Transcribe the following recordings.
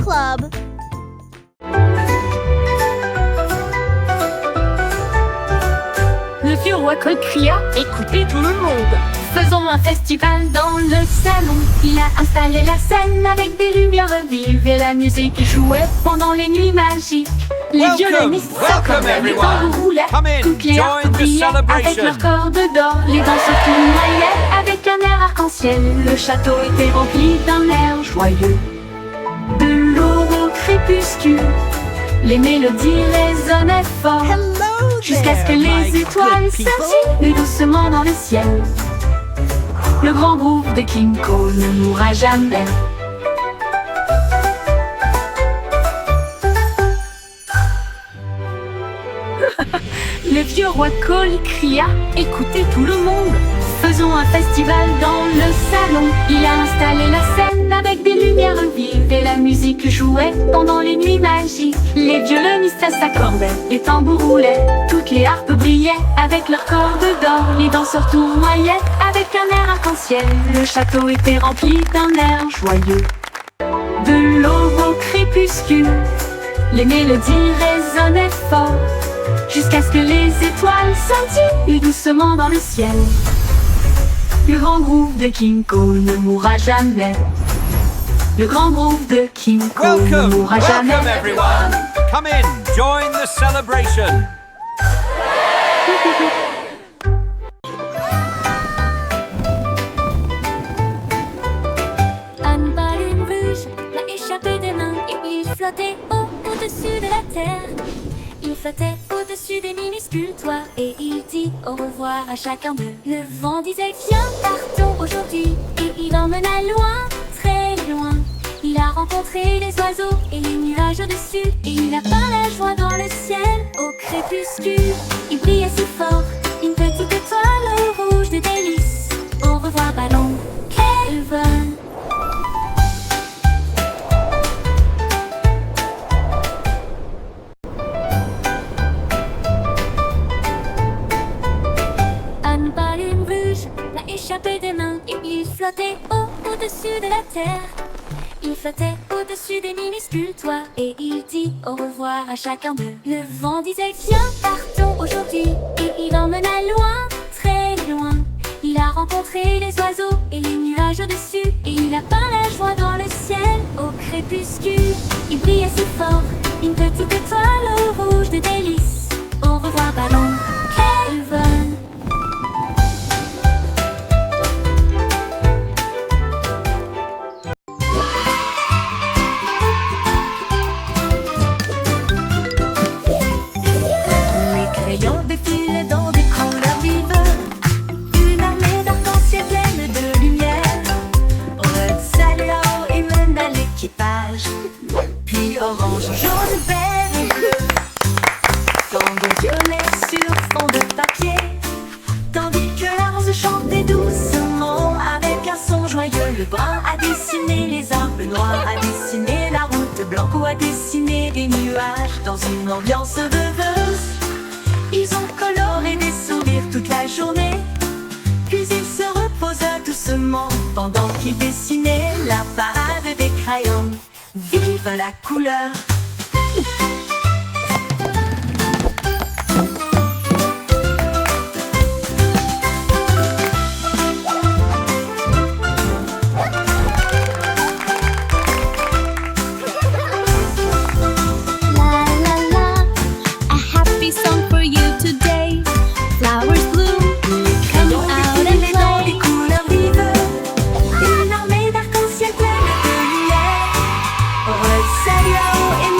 Club. Le vieux roi Cole cria: écoutez tout le monde, faisons un festival dans le salon. Il a installé la scène avec des lumières vives et la musique jouait pendant les nuits magiques. Les violonistes s'accordaient, les tambours roulaient, toutes les harpes brillaient avec leurs cordes d'or. Les danseurs tournoyaient avec un air arc-en-ciel. Le château était rempli d'un air joyeux. De l'aube au crépuscule, les mélodies résonnaient fort, jusqu'à ce que les étoiles scintillent doucement dans le ciel. Le grand groupe de King Cole ne mourra jamais. Le vieux roi Cole cria: écoutez tout le monde, faisons un festival dans le salon. Il a installé la scène avec des lumières vives et la musique jouait pendant les nuits magiques. Les violonistes s'accordaient, les tambours roulaient, toutes les harpes brillaient avec leurs cordes d'or. Les danseurs tournoyaient avec un air arc-en-ciel. Le château était rempli d'un air joyeux. De l'aube au crépuscule, les mélodies résonnaient fort, jusqu'à ce que les étoiles scintillent doucement dans le ciel. Le grand groupe de King Cole ne mourra jamais. Le grand groupe de King Cole ne mourra jamais. Welcome everyone. Come in, join the celebration. Un ballon rouge l'a échappé des mains et il flottait au-dessus de la terre. Il flottait au-dessus des minuscules toits et il dit au revoir à chacun d'eux. Le vent disait viens, partons aujourd'hui, et il emmena loin, très loin. Il a rencontré les oiseaux et les nuages au-dessus, et il a peint la joie dans le ciel au crépuscule. Il brillait si fort, une petite étoile rouge de délices. Au revoir ballon, quel vol! Échappé des mains et il flottait au-dessus de la terre. Il flottait au-dessus des minuscules toits et il dit au revoir à chacun d'eux. Le vent disait viens, partons aujourd'hui, et il emmena loin, très loin. Il a rencontré les oiseaux et les nuages au-dessus, et il a peint la joie dans le ciel au crépuscule. Il brillait si fort, une petite étoile rouge de délices. Au revoir ballon, quel vol! Défilent dans des couleurs vives, une armée d'arc-en-ciel pleine de lumière. Red, Salao et mène à l'équipage, puis orange, jaune, vert et bleu, tendons violet sur fond de papier, tandis que la rose chantait doucement avec un son joyeux. Le brun a dessiné les arbres, le noir a dessiné la route, blanc a dessiné des nuages dans une ambiance rêveuse. Ils ont coloré des sourires toute la journée, puis ils se reposent doucement pendant qu'ils dessinaient la parade des crayons. Vive la couleur! Salao et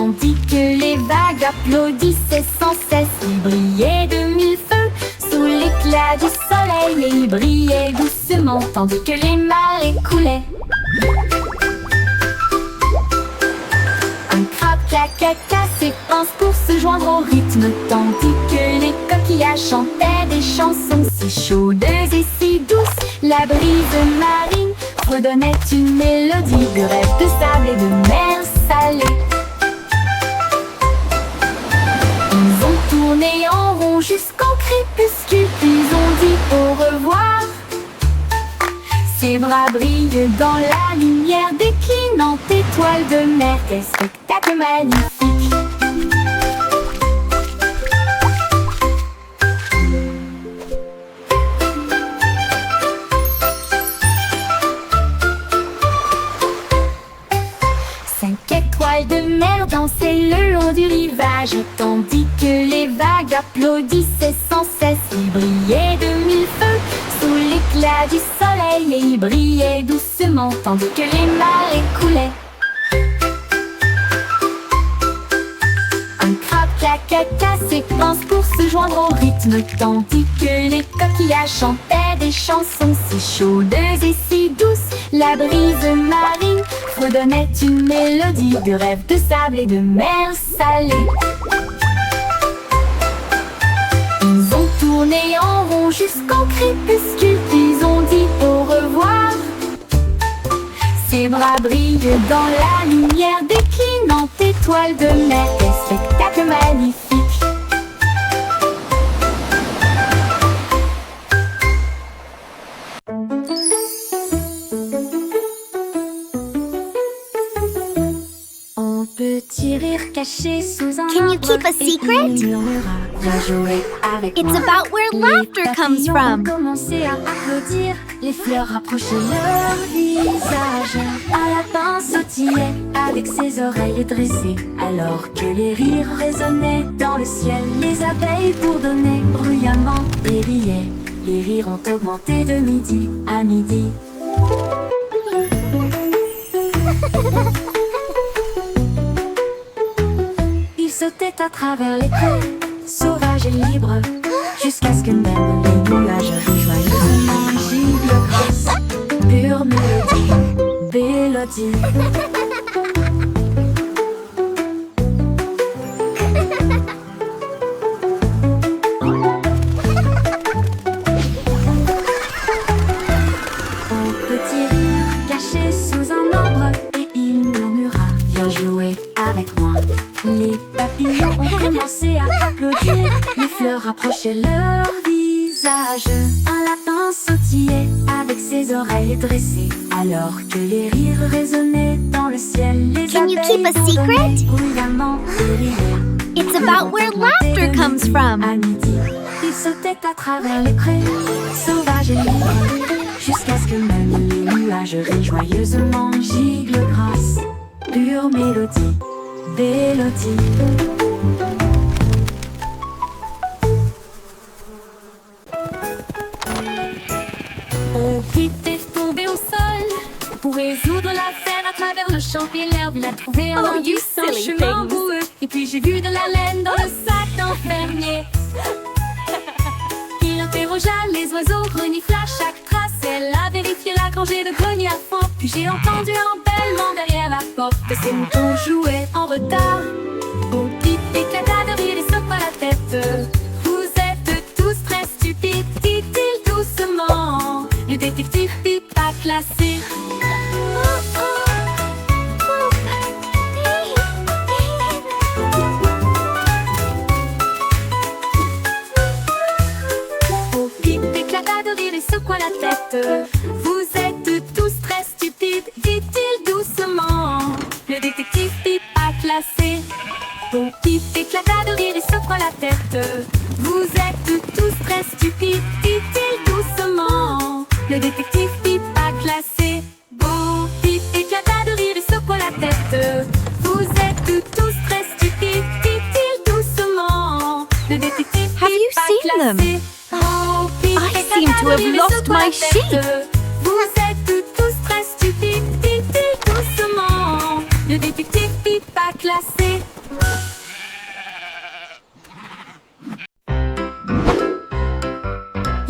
tandis que les vagues applaudissaient sans cesse. Il brillait de mille feux sous l'éclat du soleil, et il brillait doucement tandis que les marées coulaient. Un crabe caca s'épanse pour se joindre au rythme, tandis que les coquillages chantaient des chansons si chaudes et si douces. La brise marine redonnait une mélodie de rêve de sable et de mer salée. Ils ont tourné en rond jusqu'au crépuscule, puis ont dit au revoir. Ses bras brillent dans la lumière déclinante étoile de mer. Quel spectacle magnifique! Cinq étoiles de mer dansaient le long du rivage, tandis que les vagues applaudissaient sans cesse. Il brillait de mille feux sous l'éclat du soleil, et il brillait doucement tandis que les marées coulaient. Un crabe caca s'épanse pour se joindre au rythme, tandis que les coquillages chantaient des chansons si chaudes et si douces. La brise marine redonnait une mélodie de rêve de sable et de mer salée. Ils ont tourné en rond jusqu'au crépuscule, puis ont dit au revoir. Ses bras brillent dans la lumière déclinante étoile de mer. Quel spectacle magnifique! On peut rire caché sous un Can you arbre, keep a et secret? il murmura, viens jouer avec It's moi. about where Les laughter comes papillons from. ont commencé à applaudir, les fleurs rapprochaient leur visage. Un lapin sautillait avec ses oreilles dressées, alors que les rires résonnaient dans le ciel. Les abeilles bourdonnaient bruyamment et riaient. Les rires ont augmenté de midi à midi. Il sautait à travers les prés, sauvage et libre, jusqu'à ce que même les nuages rient joyeusement. Gigle grasse, pure mélodie, mélodie. Un petit rire caché sous un arbre, et il murmura, viens jouer avec moi. Les papillons ont commencé à applaudir, les fleurs rapprochaient leur visage. Un lapin sautillait avec ses oreilles dressées, alors que les rires résonnaient dans le ciel. Les Can you keep a abeilles secret? bourdonnaient bruyamment et riaient. It's about where laughter comes from. À midi, il sautait à travers les prés, sauvage et libre, jusqu'à ce que même les nuages rient joyeusement. Gigle grasse, pure mélodie, mélodie. On quittait tomber au sol pour résoudre l'affaire à travers le champ et l'herbe. Il a trouvé un Oh, you un silly chemin things. boueux. Et puis j'ai vu de la laine dans le sac d'un fermier. Il interrogea les oiseaux, renifla chaque trace. Elle a vérifié la rangée de greniers à fond. Puis j'ai entendu un bêlement derrière la porte. Ces moutons jouaient en retard. Au type éclata de rire et secoua la tête. Vous êtes tous très stupides, dit-il doucement. Le détective Pipa classé. Au Pip éclata de rire et secoua la tête. Vous êtes tous très stupides, dit-il doucement. Le détective Pipa classé. Au Pip éclata de rire et secoua la tête. Vous êtes tous très stupides, dit-il doucement. Le détective Pipa classé. Bon Pip éclata de rire et secoua la tête. Vous êtes tous très stupides, dit-il doucement. Le détective Have you Pipa seen them? classé. Oh, Pip I éclata seem to de have rire et lost secoua la my tête. sheep. Vous êtes tous très stupides, dit-il doucement. Le détective Pipa classé.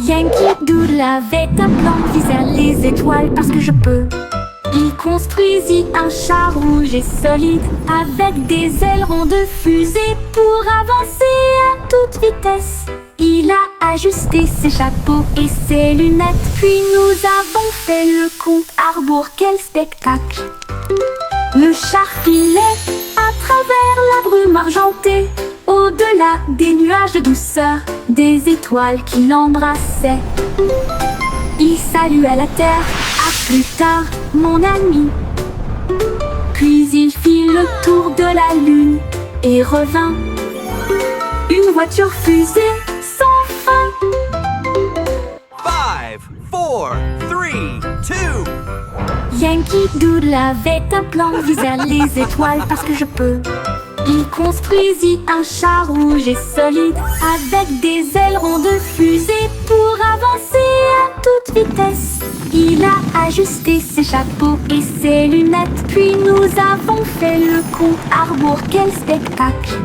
Yankee Doodle avait un plan, visait les étoiles parce que je peux. Il construisit un char rouge et solide avec des ailerons de fusée pour avancer à toute vitesse. Il a ajusté ses chapeaux et ses lunettes, puis nous avons fait le compte à rebours. Quel spectacle! Le char filait à travers la brume argentée, au-delà des nuages de douceur, des étoiles qui l'embrassaient. Il saluait la terre, à plus tard, mon ami. Puis il fit le tour de la lune et revint. Une voiture fusée sans fin. 5, 4, 3, 2. Yankee Doodle avait un plan, visait les étoiles parce que je peux. Il construisit un char rouge et solide avec des ailerons de fusée pour avancer à toute vitesse. Il a ajusté ses chapeaux et ses lunettes, puis nous avons fait le compte à rebours. Quel spectacle!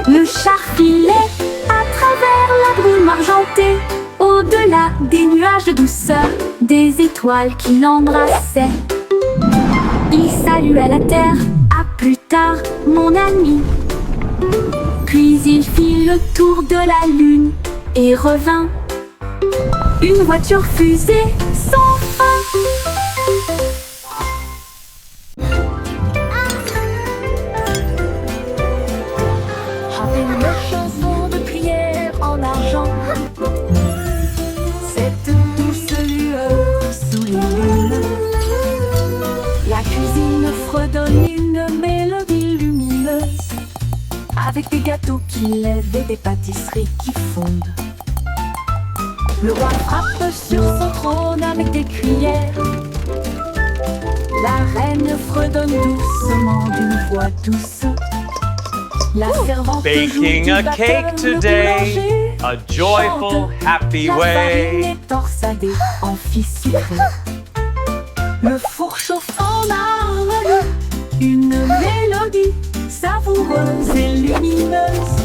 Le char filait à travers la brume argentée, au-delà des nuages de douceur, des étoiles qui l'embrassaient. Il saluait la terre, à plus tard, mon ami. Puis il fit le tour de la lune et revint. Une voiture fusée sans fin. J'avais une chanson de prière en argent. Cette douce lueur sous les lunes. La cuisine fredonne une mélodie lumineuse, avec des gâteaux qui lèvent et des pâtisseries qui fondent. Le roi frappe sur son trône avec des cuillères. La reine fredonne doucement d'une voix douce. La servante Baking a cake today, a joyful, happy La farine way. est torsadée en fissurée. Le four chauffe en harmonie, une mélodie savoureuse et lumineuse.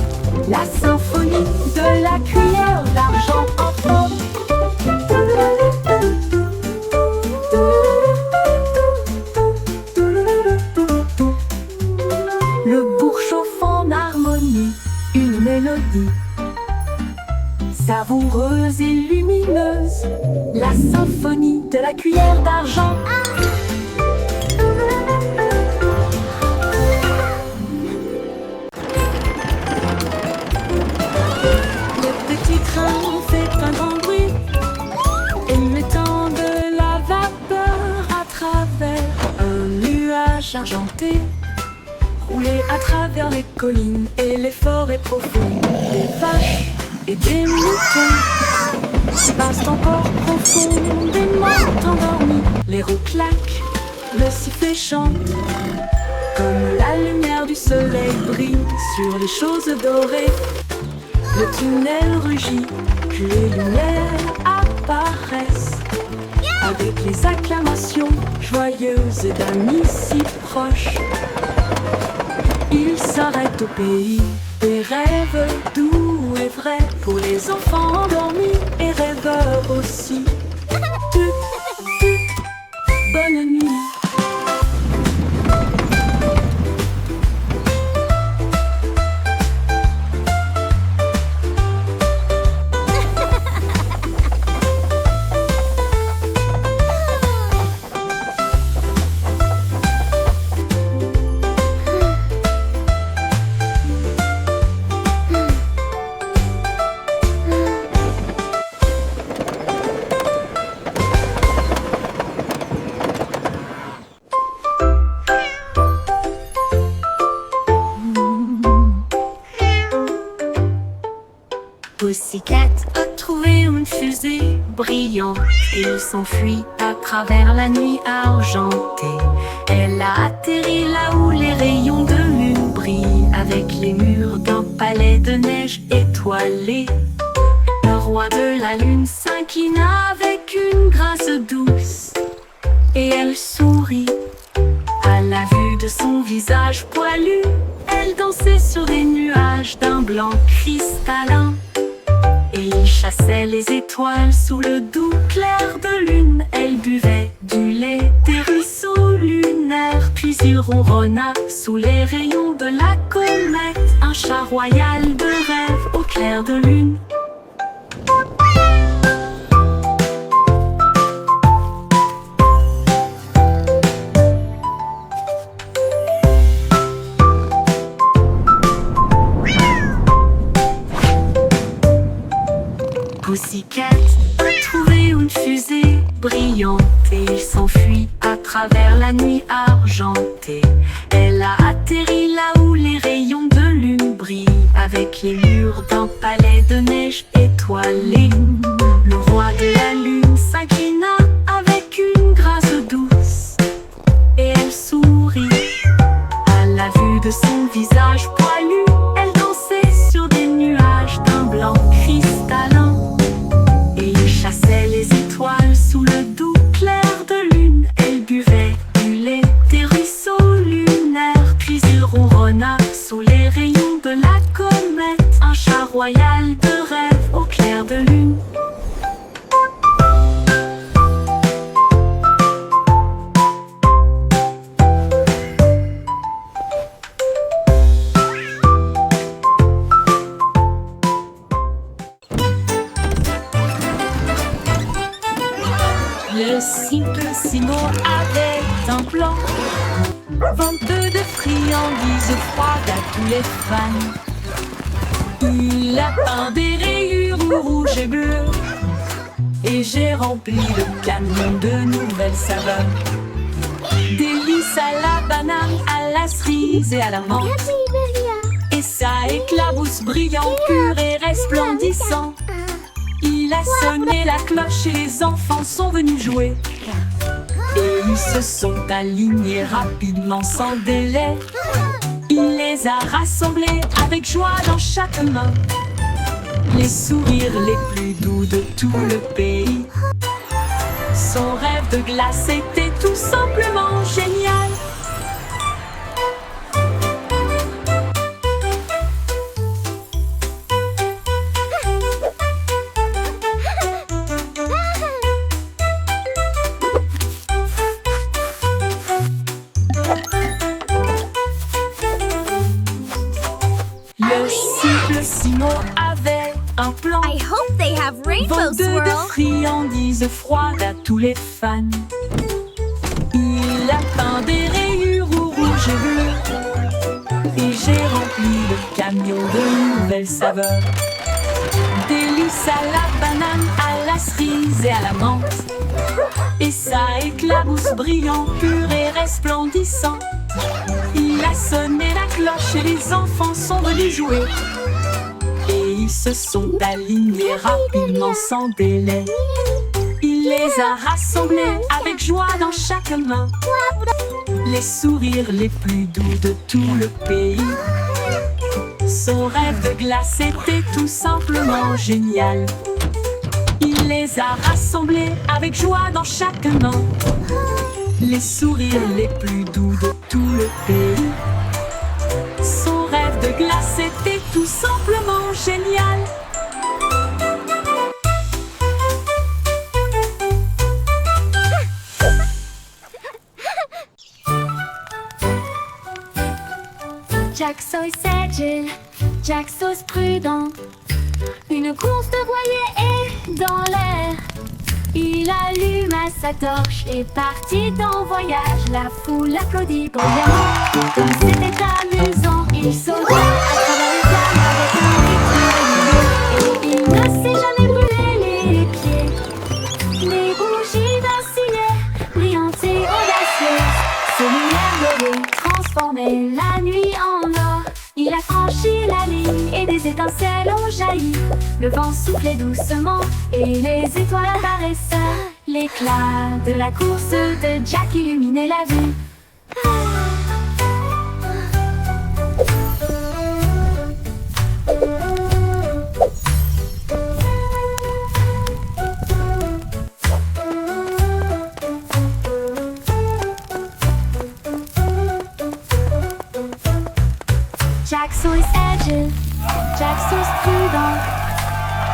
La symphonie de la cuillère d'argent en forme. Le bourg chauffe en harmonie, une mélodie savoureuse et lumineuse. La symphonie de la cuillère d'argent. Le petit train fait un grand bruit, émettant de la vapeur à travers un nuage argenté. Rouler à travers les collines et les forêts profondes, des vaches et des moutons passent encore profondément endormis. Les roues claquent, le sifflet chante, comme la lumière du soleil brille sur les choses dorées. Le tunnel rugit, puis les lumières apparaissent, avec les acclamations joyeuses d'amis si proches. Il s'arrête au pays des rêves doux et vrais, pour les enfants endormis et rêveurs aussi. Bonne nuit. Pussycat a trouvé une fusée brillante. Il s'enfuit à travers la nuit argentée. Elle a atterri là où les rayons de lune brillent, avec les murs d'un palais de neige étoilé. Le roi de la lune s'inclina avec une grâce douce, et elle sourit à la vue de son visage poilu. Elle dansait sur les nuages d'un blanc cristallin, et il chassait les étoiles sous le doux clair de lune. Elle buvait du lait des ruisseaux lunaires, puis il ronronna sous les rayons de la comète. Un chat royal de rêve au clair de lune. Pussycat a trouvé une fusée brillante et il s'enfuit à travers la nuit argentée. Elle a atterri là où les rayons de lune brillent, avec les murs d'un palais de neige étoilé. Le roi de la lune s'inclina avec une grâce douce et elle sourit à la vue de son visage poilu. Elle dansait sur des nuages d'un blanc cristallin. Chassait les étoiles sous le doux clair de lune. Elle buvait du lait des ruisseaux lunaires, puis il ronronna sous les rayons de la comète. Un chat royal de rêve au clair de lune. Le Simplissimo avait un plan, venteux de friandises froides à tous les fans. Il a peint des rayures rouges et bleues, et j'ai rempli le camion de nouvelles saveurs. Délices à la banane, à la cerise et à la menthe. Et ça éclabousse brillant, pur et resplendissant. Il a sonné la cloche et les enfants sont venus jouer. Et ils se sont alignés rapidement sans délai. Il les a rassemblés avec joie dans chaque main. Les sourires les plus doux de tout le pays. Son rêve de glace était tout simplement génial. Le Simplissimo avait un plan, I hope they have rainbow venteux de swirl. friandises froides à tous les fans. Il a peint des rayures rouges et bleues, et j'ai rempli le camion de nouvelles saveurs. Délices à la banane, à la cerise et à la menthe. Et ça éclabousse brillant, pur et resplendissant. Il a sonné la cloche et les enfants sont venus jouer. Et ils se sont alignés rapidement sans délai. Il les a rassemblés avec joie dans chaque main. Les sourires les plus doux de tout le pays. Son rêve de glace était tout simplement génial. Il les a rassemblés avec joie dans chaque main. Les sourires les plus doux de tout le pays. Son rêve de glace était tout simplement génial. Jack Sauce agile, Jack Sauce prudent. Une course de voilier est dans l'air. Il alluma sa torche et partit en voyage. La foule applaudit bruyamment. Comme c'était amusant, il sauta à travers les flammes avec un rythme régulier. Et il ne s'est jamais brûlé les pieds. Les bougies vacillaient, brillantes et audacieuses. Ses lumières dorées transformaient la nuit en or. Il a franchi la ligne et des étincelles ont jailli. Le vent soufflait doucement et les étoiles apparaissaient. L'éclat de la course de Jack illuminait la vue. Jack Sauce agile, Jack Sauce prudent.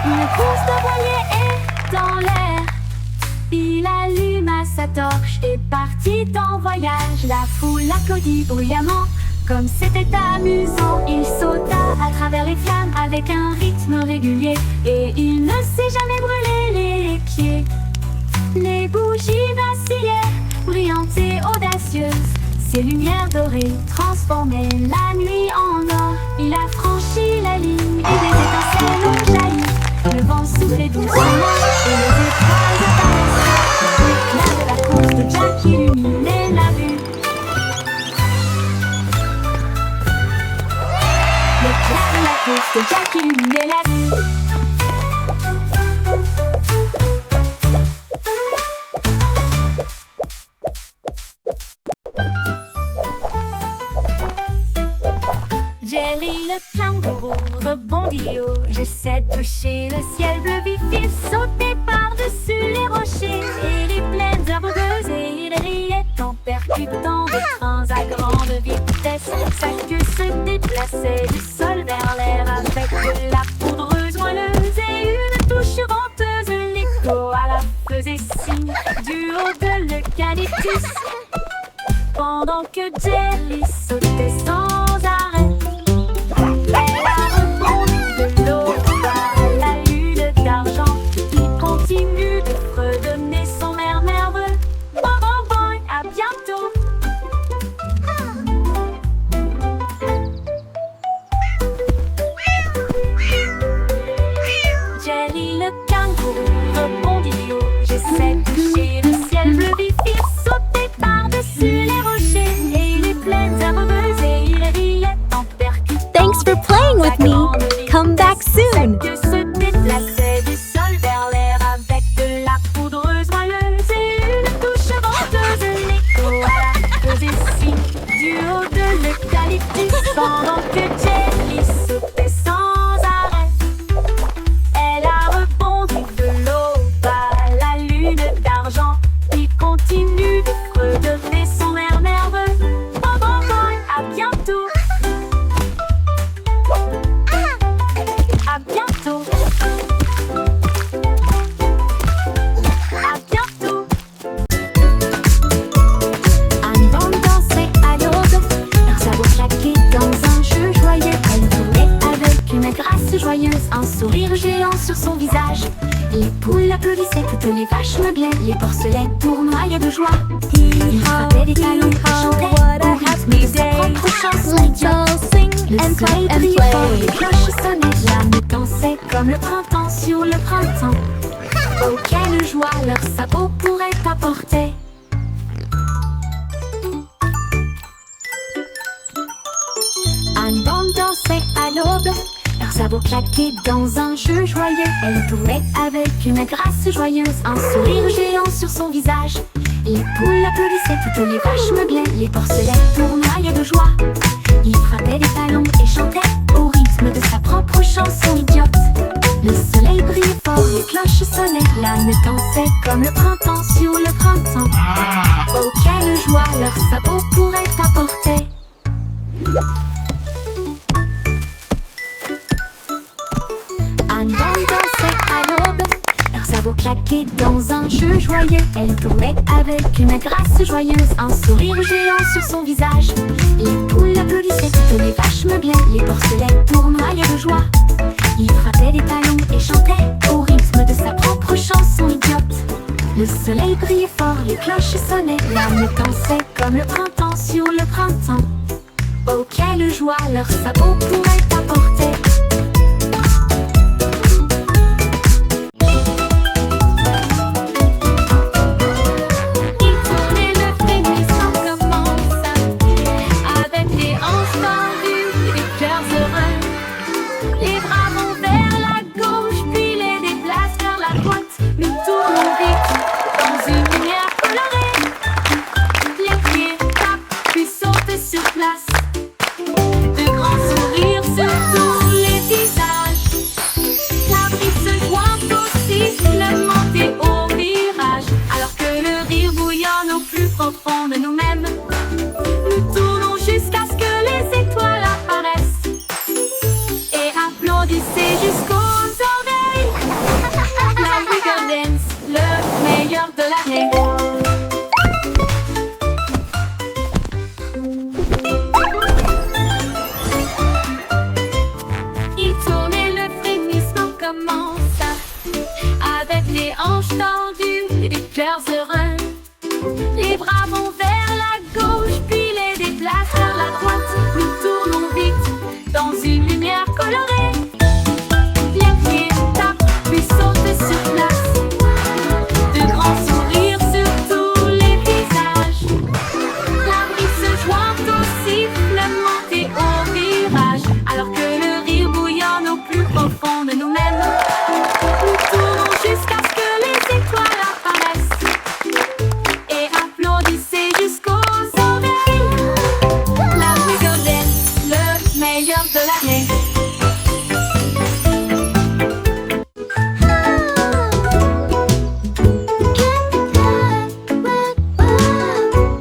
Une course de voilier est dans l'air. Il alluma sa torche et partit en voyage. La foule applaudit bruyamment, comme c'était amusant. Il sauta à travers les flammes avec un rythme régulier, et il ne s'est jamais brûlé les pieds. Les bougies vacillaient, brillantes et audacieuses. Ses lumières dorées transformaient la nuit en or. Il a franchi la ligne et des étincelles ont jailli. Le vent soufflait doucement et les étoiles apparaissaient. L'éclat de la course de Jack illuminait la vue. L'éclat de la course de Jack illuminait la vue. Jerry le kangourou rebondit haut. J'essaie de toucher le ciel bleu vif. Il sautait par-dessus les rochers et les plaines herbeuses, et il riait en percutant des trains à grande vitesse. Sa queue se déplaçait du sol vers l'air avec de la poudreuse moelleuse et une touche venteuse. Les koalas faisaient signe du haut de l'eucalyptus pendant que Jerry sautait sans arrêt. Elle a rebondi de l'eau à la lune d'argent. Il continue de fredonner son air nerveux. Bon, bon, bon, à bientôt. Jerry le kangourou rebondit haut. J'essaie de toucher le ciel bleu vif. Il sautait par-dessus les rochers et les plaines herbeuses, et il riait en percutant. Thanks for playing with me. Come back soon. Que se déplaçait du sol vers l'air avec de la poudreuse moelleuse et une touche venteuse. Les koalas faisaient signe du haut de l'eucalyptus pendant que Jerry sautait sans arrêt. Elle a rebondi de l'eau à la lune d'argent. Il continue de fredonner son air nerveux. Bon, bon, bon, à bientôt. À bientôt. À bientôt. Annie Bond dansait à l'aube, leur sabot claqué dans un jeu joyeux. Elle courait avec une grâce joyeuse, un sourire géant sur son visage. Les poules applaudissaient, toutes les vaches meuglaient, les porcelets tournoyaient de joie. Il frappait des talons, chantait au rythme de sa propre chanson idiote. Le soleil brillait fort, les cloches sonnaient, l'âme dansait comme le printemps sur le printemps. Oh, quelle joie leurs sabots pourraient apporter. Annie Bond dansait à l'aube, leurs sabots claqués dans un jeu joyeux. Elle courait avec une grâce joyeuse, un sourire géant sur son visage. Les poules applaudissaient, toutes les vaches meuglaient, les porcelets tournoyaient de joie. Il frappait des talons et chantait au rythme de sa propre chanson idiote. Le soleil brillait fort, les cloches sonnaient, l'âme dansait comme le printemps sur le printemps. Oh, quelle joie leurs sabots pourraient apporter. Annie Bond dansait à l'aube, leurs sabots claqués dans un jeu joyeux. Elle courait avec une grâce joyeuse, un sourire géant sur son visage. Les poules applaudissaient, toutes les vaches meuglaient, les porcelets tournoyaient de joie. Il frappait des talons et chantait au rythme de sa propre chanson idiote. Le soleil brillait fort, les cloches sonnaient, l'âme dansait comme le printemps sur le printemps. Oh, quelle joie leurs sabots pourraient apporter. De grands sourires sur tout commença avec les hanches tendues et des cœurs heureux. Les bras vont vers la gauche, puis les déplacent vers la droite. Nous tournons vite dans une lumière colorée. Les pieds tapent, puis sautent sur place. De grands sourires sur tous les visages. La brise se joint au sifflement et au virage. Alors que le rire bouillonne au plus profond de nous-mêmes. Nous tournons jusqu'à ce que les étoiles apparaissent. Et applaudissez jusqu'aux oreilles. La rigolette, le meilleur de l'année.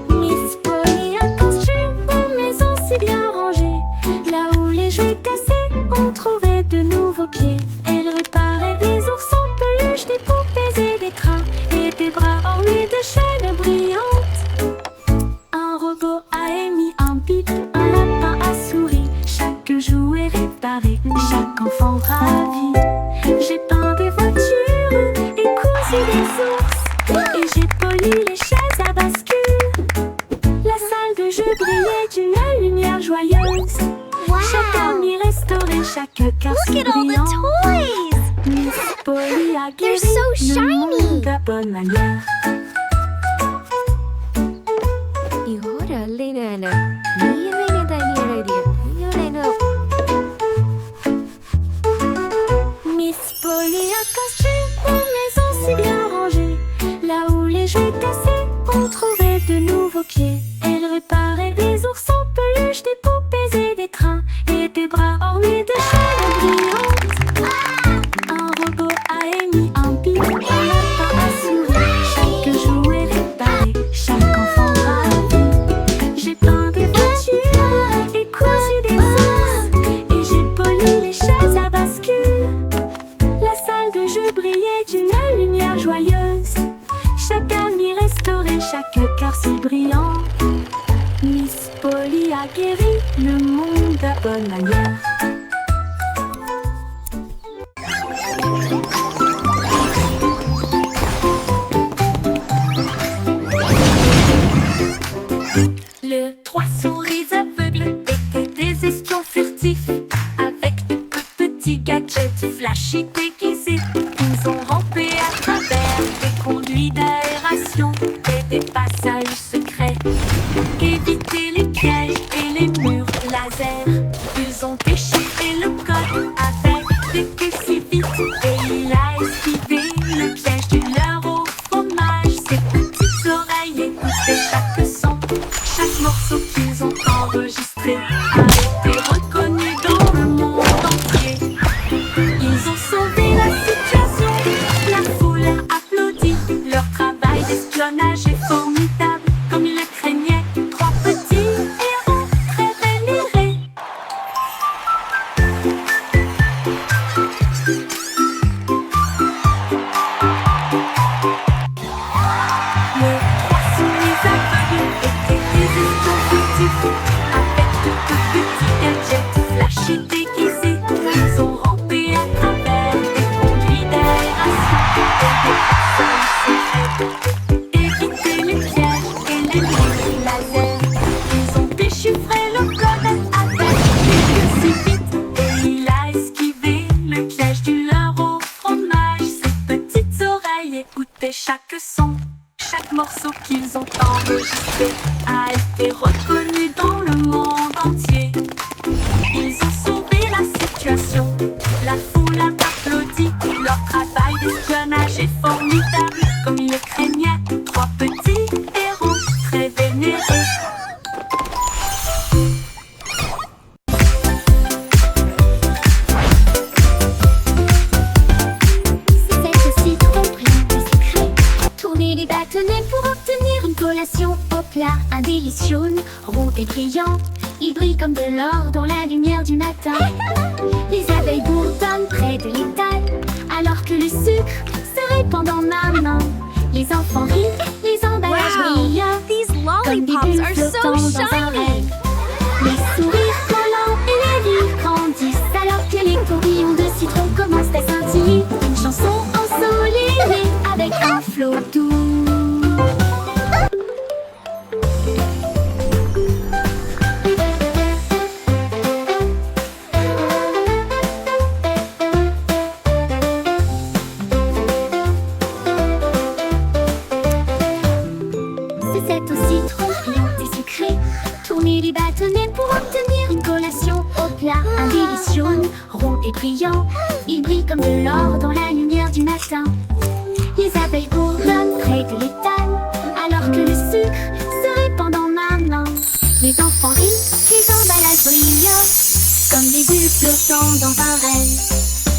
Miss Polly a construit une maison si bien rangée. Là où les jouets cassés ont trouvé de nouveaux pieds. Elle réparait des ours en peluche, des poupées et des crins, et des bras ornés de chaînes brillantes. Un robot a émis un bip, un lapin a souri. Chaque jouet réparé, chaque enfant ravi. J'ai peint des voitures et cousu des ours, et j'ai poli les chaises à bascule. La salle de jeu brillait d'une lumière joyeuse. Chaque ami restauré, chaque carte brillant. Miss Polly a guéri so le monde de bonne manière. Miss Polly a construit une maison si bien rangée. Là où les jouets cassés ont trouvé de nouveaux pieds. Elle réparait des ours en peluche, des poupées et des trains, et des bras ornés de chaînes brillantes. Un robot a émis un bip, un lapin a souri. Chaque jouet réparé, chaque enfant ravi. J'ai peint des voitures et cousu des ours, et j'ai poli les chaises à bascule. La salle de jeu brillait d'une lumière joyeuse. Chaque ami restauré, chaque cœur si brillant. Miss Polly a guéri le monde de bonne manière. Le trois souris aveugles étaient des espions furtifs, avec de petits gadgets flashy déguisés. Ils ont rampé à travers des conduits d'aération et des passages secrets. Éviter les pièges et les murs laser. Ils ont déchiré le code avec des queues si vite, et il a esquivé le piège du leurre au fromage. Ses petites oreilles écoutaient chaque son. Chaque morceau qu'ils ont enregistré a été reconnu dans le monde entier. Ils ont sauvé la situation, la foule a applaudi. Leur travail d'espionnage est formidable, comme ils le craignaient. Trois petits héros très vénérés. Les trois souris aveugles étaient des espions furtifs, avec de petits gadgets flashy déguisés. Ils ont rampé à travers des conduits d'aération et des passages secrets. Éviter les pièges et les murs laser. Ils ont déchiffré le code avec des queues si vite, et il a esquivé le piège du leurre au fromage. Ses petites oreilles écoutaient chaque son. Chaque morceau qu'ils ont enregistré a été reconnu dans le monde entier. Ils ont sauvé la situation, la foule a applaudi. Leur travail d'espionnage est formidable, comme ils le craignaient. Trois petits héros très vénérés. C'était aussi trop plein de secrets. Tourner les bâtonnets pour obtenir une collation au plat. Un délice jaune, rond et brillant. Il brille comme de l'or dans la lumière du matin. Les abeilles bourdonnent près de l'étal, alors que le sucre se répand dans ma main. Les enfants rient, les emballages brillent. These Comme des lollipops bulles are so flottant dans un shiny. rêve. Les sourires collants et les rires grandissent, alors que les tourbillons de citron commencent à scintiller. brillant, il brille comme de l'or dans la lumière du matin. Les abeilles bourdonnent près de l'étal, alors que le sucre se répand dans ma main. Les enfants rient, les emballages brillent, comme des bulles flottant dans un rêve.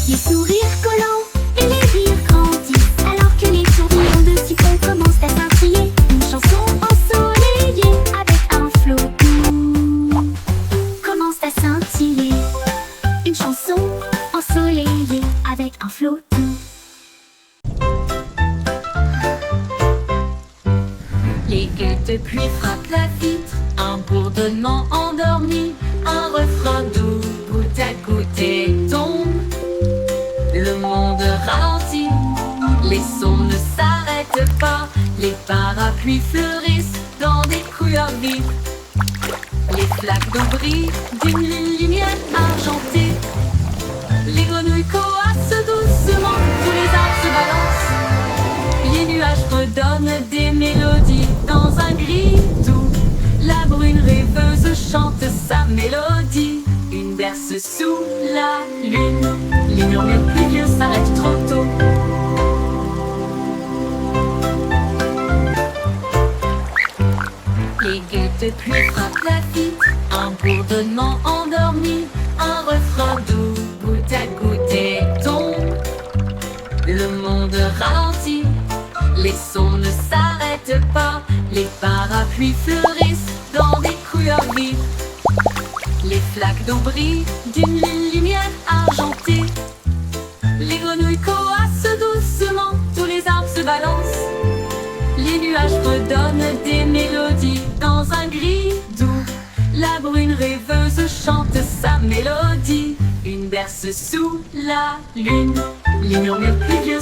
Les sourires collants et les rires grandissent, alors que les tourbillons de sucre commencent à scintiller. Une chanson ensoleillée avec un flot doux commence à scintiller. Une chanson ensoleillée avec un flot doux. Les gueules de pluie frappent la vitre, un bourdonnement endormi, un refrain doux, goutte à goutte et tombe. Le monde ralentit, les sons ne s'arrêtent pas, les parapluies fleurissent dans des couleurs vives. Les flaques d'eau brillent d'une lumière argentée. Les grenouilles coassent doucement, tous les arbres se balancent. Les nuages redonnent des mélodies dans un gris doux. La brune rêveuse chante sa mélodie. Une berce sous la lune. Les murmures pluvieux s'arrêtent trop tôt. Les gueules de pluie frappent la vitre, un bourdonnement endormi, un refrain doux, goutte à goutte et tombe. Le monde ralentit, les sons ne s'arrêtent pas, les parapluies fleurissent dans des couleurs vives. Les flaques d'eau brillent d'une lumière argentée. Les grenouilles coassent doucement, tous les arbres se balancent. Les nuages redonnent des mélodies dans un gris doux. La brune rêveuse chante sa mélodie. Une berce sous la lune. Les murmures pluvieux